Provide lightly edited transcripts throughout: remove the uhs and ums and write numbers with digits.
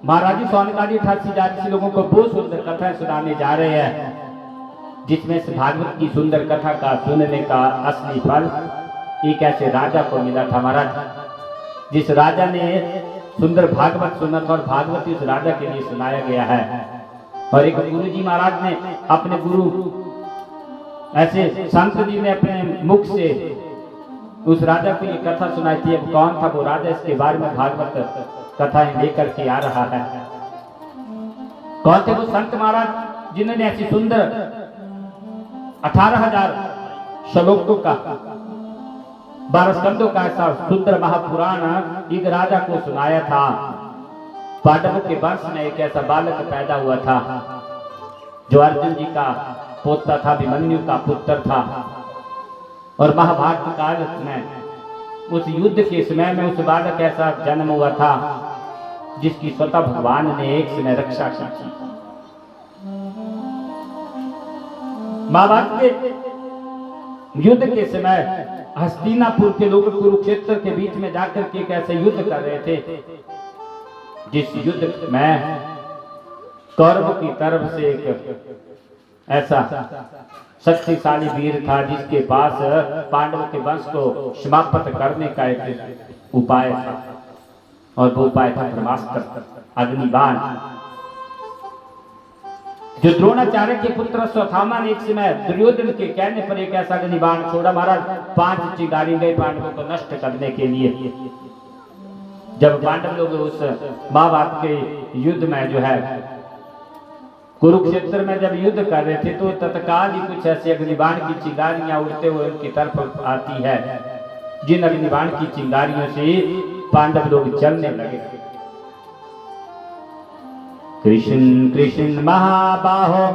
महाराज जी सोनकाली 88 लोगों को वो सुंदर कथा सुनाने जा रहे हैं जिसमें से भागवत की सुंदर कथा का सुनने का असली फल एक ऐसे राजा को मिला था महाराज। जिस राजा ने सुंदर भागवत सुना था और भागवत उस राजा के लिए सुनाया गया है। और एक गुरु जी महाराज ने अपने गुरु ऐसे संत जी ने अपने मुख से उस राजा को ये कथा सुनाई थी। अब कौन था वो राजा, इसके बारे में भागवत कथाएं लेकर के आ रहा है। कौन थे वो संत महाराज जिन्होंने ऐसी सुंदर 18,000 श्लोकों का 12 स्कंदों का ऐसा सुंदर महापुराण एक राजा को सुनाया था। पांडवों के वंश में एक ऐसा बालक पैदा हुआ था जो अर्जुन जी का पोता था, अभिमन्यु का पुत्र था। और महाभारत काल में उस युद्ध के समय में उस बालक ऐसा जन्म हुआ था जिसकी स्वतः भगवान ने एक समय रक्षा की थी। महाभारत के युद्ध के समय हस्तिनापुर के लोग कुरुक्षेत्र के बीच में जाकर के एक ऐसे युद्ध कर रहे थे जिस युद्ध में कौरव की तरफ से एक ऐसा शक्तिशाली वीर था जिसके पास पांडवों के वंश को समाप्त करने का एक उपाय था। और वो उपाय था ब्रह्मास्त्र, अग्निबाण। जो द्रोणाचार्य के पुत्र स्वथामा ने एक समय दुर्योधन के कहने पर एक ऐसा अग्निबाण छोड़ा महाराज। 5 चिंगारी गए पांडवों को नष्ट करने के लिए। जब पांडव लोग उस महाभारत के युद्ध में जो है कुरुक्षेत्र में जब युद्ध कर रहे थे तो तत्काल ही कुछ ऐसे अग्निबाण की चिंगारियां उड़ते हुए उनकी तरफ आती है जिन अग्निबाण की चिंगारियों से पांडव लोग चलने लगे। कृष्ण कृष्ण महाबाहो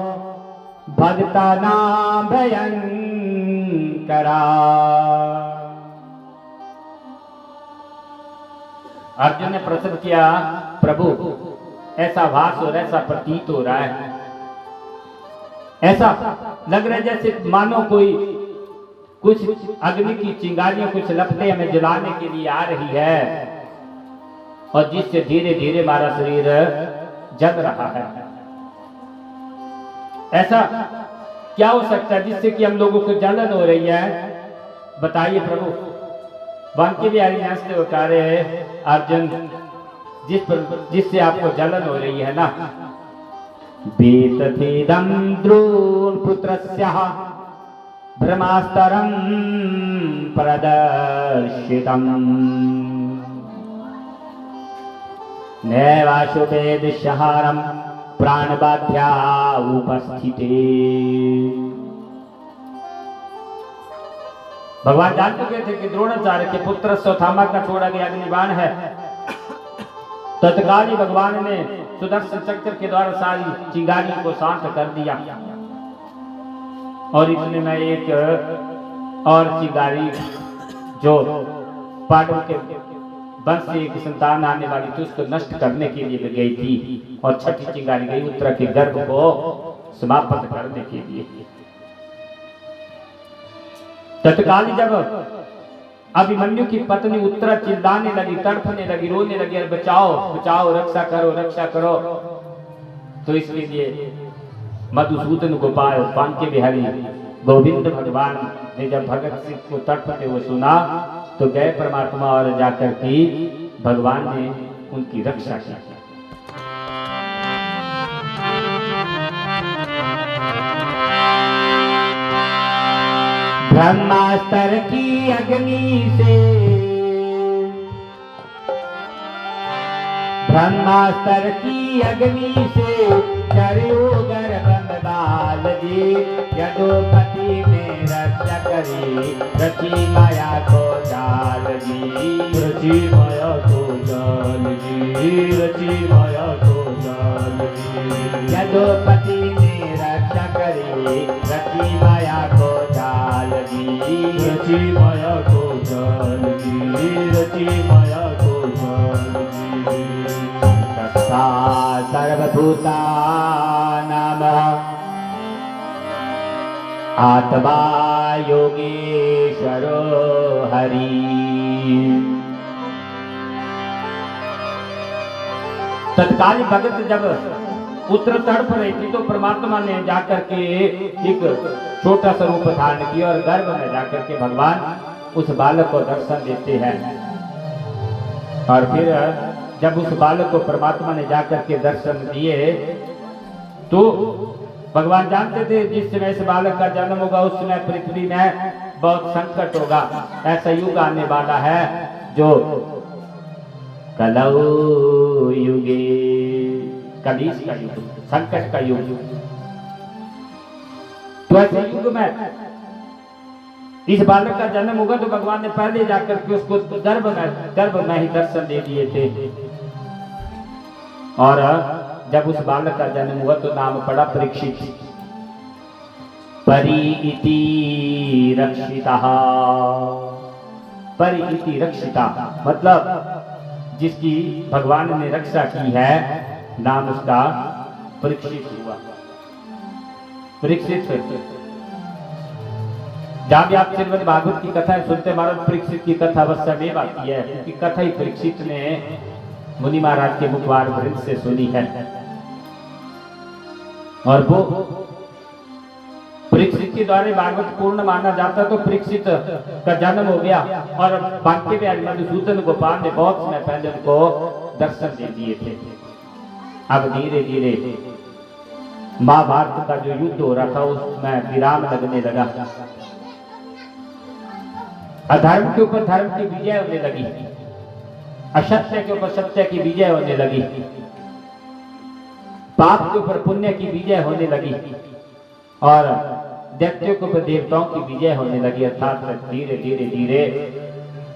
भक्ता नाम भयंकरा। अर्जुन ने प्रश्न किया, प्रभु ऐसा भास और ऐसा प्रतीत हो रहा है, ऐसा लग रहा है जैसे मानो कोई कुछ अग्नि की चिंगारियां कुछ लपटें हमें जलाने के लिए आ रही है और जिससे धीरे धीरे हमारा शरीर जल रहा है। ऐसा क्या हो सकता है जिससे कि हम लोगों को जलन हो रही है? बताइए प्रभु। बांके बिहारी हंसते हुए कह रहे हैं, अर्जुन जिससे आपको जलन हो रही है ना, बीततीदं द्रोणपुत्रस्य ब्रह्मास्त्रं प्रदर्शितम् नैवाशुभेदशहारं प्राणबाध्या उपस्थिते। भगवान जान चुके थे कि द्रोणाचार्य के पुत्र स्वथामा का छोड़ा गया अग्निबाण है। तत्काल ही भगवान ने सुदर्शन चक्र के द्वारा सारी चिंगारियों को शांत कर दिया। और इतने में एक और चिंगारी जो पांडव के वंश से एक संतान आने वाली थी उसको नष्ट करने के लिए गई थी। और छठी चिंगारी गई उत्तरा के गर्भ को समाप्त करने के लिए। तत्काल जब अभिमन्यु की पत्नी उत्तरा चिल्लाने लगी, तड़पने लगी, रोने लगी, बचाओ बचाओ, रक्षा करो रक्षा करो, तो इसके लिए मधुसूदन गोपाल बांके बिहारी गोविंद भगवान ने जब भगत सिंह को तड़पते हुए सुना तो गए परमात्मा और जाकर के भगवान ने उनकी रक्षा की। ब्रह्मास्त्र की अग्नि से, ब्रह्मास्त्र की अग्नि से चरियो गर्भ में बाल जी। यदुपति में रक्षा करी रची माया को जाल जी। रची माया को जाल जी, रची माया को जाल जी। यदुपति ने रक्षा करी रची माया को जाल जी। रची माया को जाल जी, रची माया को जाल जी। सर्वभूतानां आत्मा योगेश्वरो हरि। तत्काल भगत जब उत्तर तड़प रही थी तो परमात्मा ने जाकर के एक छोटा सा रूप धारण किया और गर्भ में जाकर के भगवान उस बालक को दर्शन देते हैं। और फिर जब उस बालक को परमात्मा ने जाकर के दर्शन दिए तो भगवान जानते थे जिस समय इस बालक का जन्म होगा उस समय पृथ्वी में बहुत संकट होगा। ऐसा युग आने वाला है जो कलौ युगे, कलीस का युग, संकट का युग। तो ऐसे युग में इस बालक का जन्म होगा तो भगवान ने पहले जाकर के उसको गर्भ में ही दर्शन दे दिए थे। और जब उस बालक का जन्म हुआ तो नाम पड़ा परीक्षित। परि इति रक्षिता, परि इति रक्षिता मतलब जिसकी भगवान ने रक्षा की है, नाम उसका परीक्षित हुआ। परीक्षित जब भी आप श्रीमद् भागवत की कथा सुनते महाराज परीक्षित की कथा अवश्य में आती है, क्योंकि कथा ही परीक्षित ने मुनि महाराज के मुखवार वृंद से सुनी है। और वो परीक्षित के द्वारा भागवत पूर्ण माना जाता तो परीक्षित का जन्म हो गया और बांके में मधुसूदन गोपाल ने बहुत समय पहले उनको दर्शन दे दिए थे। अब धीरे धीरे महाभारत का जो युद्ध हो रहा था उसमें विराम लगने लगा। अधर्म के ऊपर धर्म की विजय होने लगी, असत्य के ऊपर सत्य की विजय होने लगी, पाप के ऊपर पुण्य की विजय होने लगी और दैत्यों के ऊपर देवताओं की विजय होने लगी। अर्थात धीरे धीरे धीरे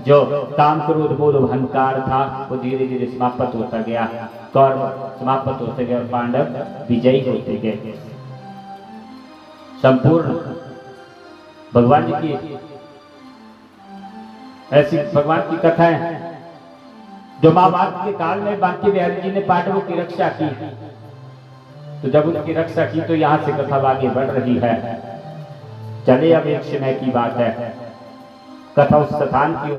जो काम क्रोध मोह अहंकार था वो धीरे धीरे समाप्त होता गया, कौरव समाप्त होते गए और पांडव विजयी होते गए। संपूर्ण भगवान जी की ऐसी भगवान की कथाएं जो महाभारत के काल में बांके बिहारी जी ने पांडवों की रक्षा की, तो जब उनकी रक्षा की तो यहाँ से कथा आगे बढ़ रही है। चले अब एक समय की बात है, कथा उस स्थान की